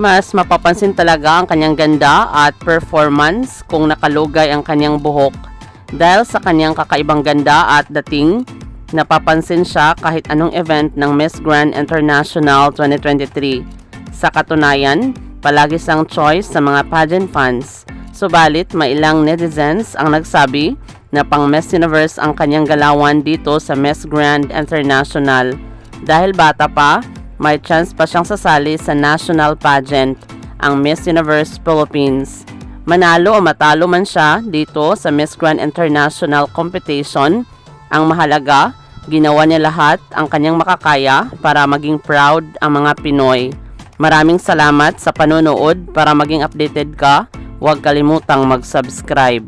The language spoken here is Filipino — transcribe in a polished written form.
Mas mapapansin talaga ang kanyang ganda at performance kung nakalugay ang kanyang buhok. Dahil sa kanyang kakaibang ganda at dating, napapansin siya kahit anong event ng Miss Grand International 2023. Sa katunayan, palagi siyang choice sa mga pageant fans. Subalit, may ilang netizens ang nagsabi na pang Miss Universe ang kanyang galawan dito sa Miss Grand International. Dahil bata pa, may chance pa siyang sasali sa national pageant, ang Miss Universe Philippines. Manalo o matalo man siya dito sa Miss Grand International Competition, ang mahalaga, ginawa niya lahat ang kanyang makakaya para maging proud ang mga Pinoy. Maraming salamat sa panonood. Para maging updated ka, huwag kalimutang mag-subscribe.